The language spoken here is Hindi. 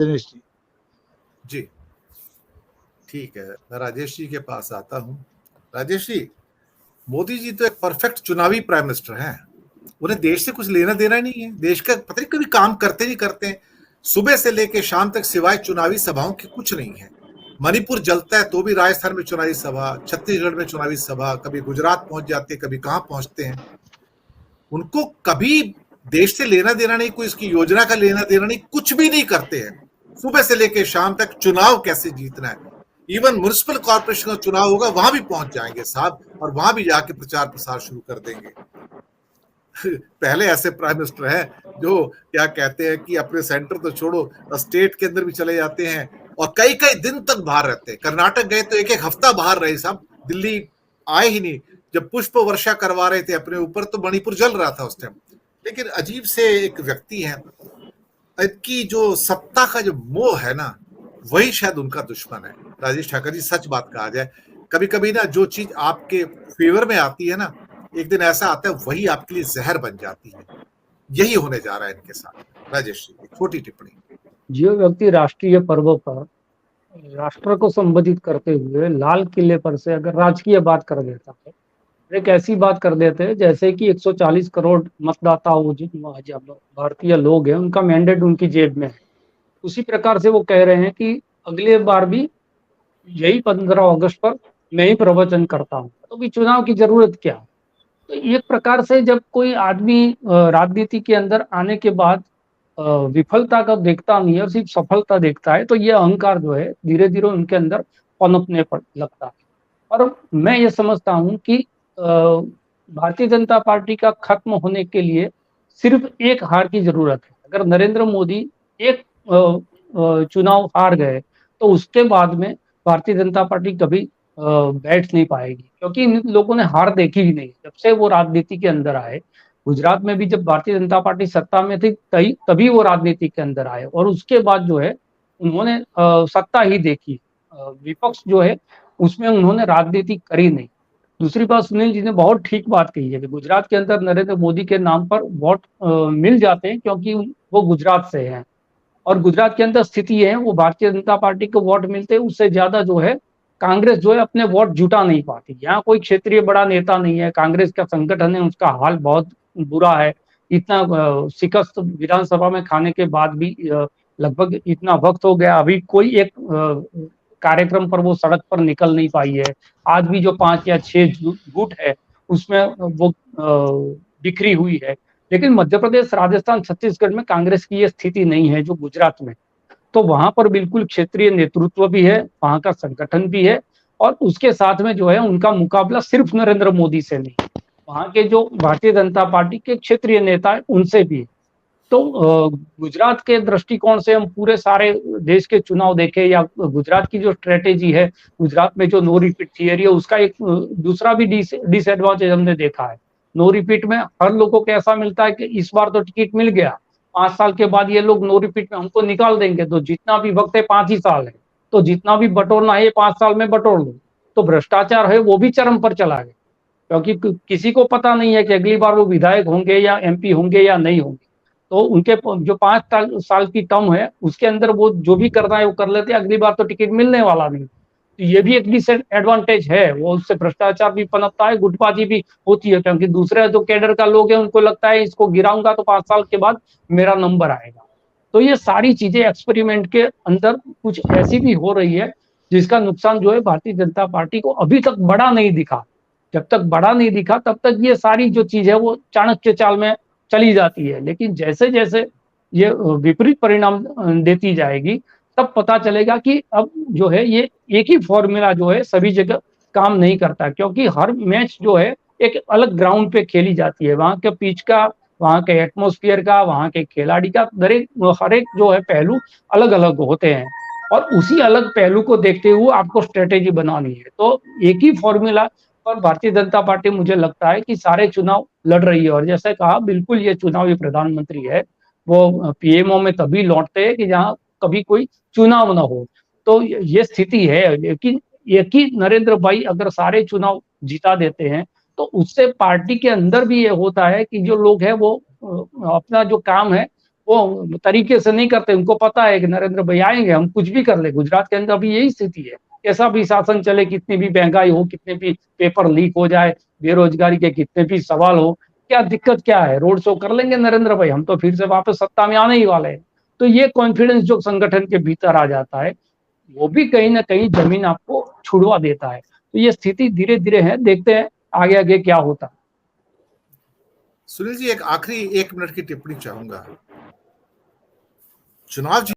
दिनेश जी। जी ठीक है, मैं राजेश जी के पास आता हूँ। राजेश जी, मोदी जी तो एक परफेक्ट चुनावी प्राइम मिनिस्टर हैं। उन्हें देश से कुछ लेना देना नहीं है, देश का पता नहीं कभी काम करते नहीं करते। सुबह से लेके शाम तक सिवाय चुनावी सभाओं के कुछ नहीं है। मणिपुर जलता है तो भी राजस्थान में चुनावी सभा, छत्तीसगढ़ में चुनावी सभा, कभी गुजरात पहुंच जाते हैं, कभी कहां पहुंचते हैं। उनको कभी देश से लेना देना नहीं, कोई इसकी योजना का लेना देना नहीं, कुछ भी नहीं करते हैं। सुबह से लेके शाम तक चुनाव कैसे जीतना है, इवन म्युनिसिपल कॉर्पोरेशन का चुनाव होगा वहां भी पहुंच जाएंगे साहब, और वहां भी जाके प्रचार प्रसार शुरू कर देंगे। पहले ऐसे प्राइम मिनिस्टर हैं जो क्या कहते हैं कि अपने सेंटर तो छोड़ो, स्टेट के अंदर भी चले जाते हैं और कई कई दिन तक बाहर रहते हैं। कर्नाटक गए तो एक एक हफ्ता बाहर रहे साहब, दिल्ली आए ही नहीं। जब पुष्प वर्षा करवा रहे थे अपने ऊपर तो मणिपुर जल रहा था उस टाइम। लेकिन अजीब से एक व्यक्ति है, इनकी जो सत्ता का जो मोह है ना, वही शायद उनका दुश्मन है। राजेश ठाकर जी, सच बात कहा जाए, कभी कभी ना जो चीज आपके फेवर में आती है ना, एक दिन ऐसा आता है वही आपके लिए जहर बन जाती है। यही होने जा रहा है इनके साथ। राजेश जी, एक छोटी टिप्पणी। जो व्यक्ति राष्ट्रीय पर्व पर राष्ट्र को संबोधित करते हुए लाल किले पर से अगर राजकीय बात कर देता है, एक ऐसी बात कर देते हैं जैसे कि 140 करोड़ मतदाताओं भारतीय लोग हैं, उनका मैंडेट उनकी जेब में है, उसी प्रकार से वो कह रहे हैं कि अगले बार भी यही 15 अगस्त पर मैं ही प्रवचन करता हूँ, तो भी चुनाव की जरूरत क्या। तो एक प्रकार से जब कोई आदमी राजनीति के अंदर आने के बाद विफलता का देखता नहीं है और सिर्फ सफलता देखता है, तो ये अहंकार जो है धीरे धीरे उनके अंदर पनपने पर लगता है। और मैं ये समझता हूँ कि भारतीय जनता पार्टी का खत्म होने के लिए सिर्फ एक हार की जरूरत है। अगर नरेंद्र मोदी एक चुनाव हार गए तो उसके बाद में भारतीय जनता पार्टी कभी बैठ नहीं पाएगी, क्योंकि इन लोगों ने हार देखी ही नहीं जब से वो राजनीति के अंदर आए। गुजरात में भी जब भारतीय जनता पार्टी सत्ता में थी तभी वो राजनीति के अंदर आए, और उसके बाद जो है उन्होंने सत्ता ही देखी, विपक्ष जो है उसमें उन्होंने राजनीति करी नहीं। दूसरी बात, सुनील जी ने बहुत ठीक बात कही है कि गुजरात के अंदर नरेंद्र मोदी के नाम पर वोट मिल जाते हैं क्योंकि वो गुजरात से हैं, और गुजरात के अंदर स्थिति है वो भारतीय जनता पार्टी को वोट मिलते हैं, उससे ज्यादा जो है कांग्रेस जो है अपने वोट जुटा नहीं पाती। यहाँ कोई क्षेत्रीय बड़ा नेता नहीं है, कांग्रेस का संगठन है उसका हाल बहुत बुरा है। इतना शिकस्त विधानसभा में खाने के बाद भी लगभग इतना वक्त हो गया, अभी कोई एक कार्यक्रम पर वो सड़क पर निकल नहीं पाई है। आज भी जो 5 या 6 गुट है उसमें वो बिखरी हुई है। लेकिन मध्य प्रदेश, राजस्थान, छत्तीसगढ़ में कांग्रेस की ये स्थिति नहीं है जो गुजरात में। तो वहां पर बिल्कुल क्षेत्रीय नेतृत्व भी है, वहां का संगठन भी है, और उसके साथ में जो है उनका मुकाबला सिर्फ नरेंद्र मोदी से नहीं, वहां के जो भारतीय जनता पार्टी के क्षेत्रीय नेता है उनसे भी। तो गुजरात के दृष्टिकोण से हम पूरे सारे देश के चुनाव देखें या गुजरात की जो स्ट्रेटेजी है, गुजरात में जो नो रिपीट थियरी है उसका एक दूसरा भी डिसएडवांटेज हमने देखा है। नो रिपीट में हर लोगों को ऐसा मिलता है कि इस बार तो टिकट मिल गया, 5 साल के बाद ये लोग नो रिपीट में हमको निकाल देंगे, तो जितना भी वक्त है 5 ही साल है, तो जितना भी बटोरना है 5 साल में बटोर लो। तो भ्रष्टाचार है वो भी चरम पर चला गया, क्योंकि किसी को पता नहीं है कि अगली बार वो विधायक होंगे या एमपी होंगे या नहीं होंगे। तो उनके जो 5 साल की टर्म है उसके अंदर वो जो भी करना है वो कर लेते हैं, अगली बार तो टिकट मिलने वाला नहीं। तो ये भी एक डिसएडवांटेज है, वो उससे भ्रष्टाचार भी पनपता है, गुटबाजी भी होती है, क्योंकि दूसरे जो कैडर का लोग है उनको लगता है इसको गिराऊंगा तो 5 साल के बाद मेरा नंबर आएगा। तो ये सारी चीजें एक्सपेरिमेंट के अंदर कुछ ऐसी भी हो रही है जिसका नुकसान जो है भारतीय जनता पार्टी को अभी तक बड़ा नहीं दिखा। जब तक बड़ा नहीं दिखा तब तक ये सारी जो चीज है वो चाणक्य चाल में चली जाती है, लेकिन जैसे जैसे ये विपरीत परिणाम देती जाएगी तब पता चलेगा कि अब जो है ये एक ही फॉर्मूला जो है सभी जगह काम नहीं करता, क्योंकि हर मैच जो है एक अलग ग्राउंड पे खेली जाती है, वहां के पिच का, वहां के एटमोस्फियर का, वहां के खिलाड़ी का हर एक जो है पहलू अलग अलग होते हैं, और उसी अलग पहलू को देखते हुए आपको स्ट्रेटेजी बनानी है। तो एक ही फॉर्मूला पर भारतीय जनता पार्टी मुझे लगता है कि सारे चुनाव लड़ रही है, और जैसे कहा बिल्कुल ये चुनावी प्रधानमंत्री है, वो पीएमओ में तभी लौटते हैं कि जहां कभी कोई चुनाव ना हो। तो ये स्थिति है, लेकिन एक ही नरेंद्र भाई अगर सारे चुनाव जिता देते हैं तो उससे पार्टी के अंदर भी ये होता है कि जो लोग हैं वो अपना जो काम है वो तरीके से नहीं करते। उनको पता है कि नरेंद्र भाई आएंगे, हम कुछ भी कर ले। गुजरात के अंदर भी यही स्थिति है। कैसा भी शासन चले, कितनी भी महंगाई हो, कितने भी पेपर लीक हो जाए, बेरोजगारी के कितने भी सवाल हो, क्या दिक्कत क्या है, रोड शो कर लेंगे नरेंद्र भाई, हम तो फिर से वापस सत्ता में आने ही वाले हैं। तो ये कॉन्फिडेंस जो संगठन के भीतर आ जाता है, वो भी कहीं ना कहीं जमीन आपको छुड़वा देता है। तो ये स्थिति धीरे धीरे है, देखते हैं आगे आगे क्या होता है। सुनील जी, एक आखिरी 1 मिनट की टिप्पणी चाहूंगा। चुनाव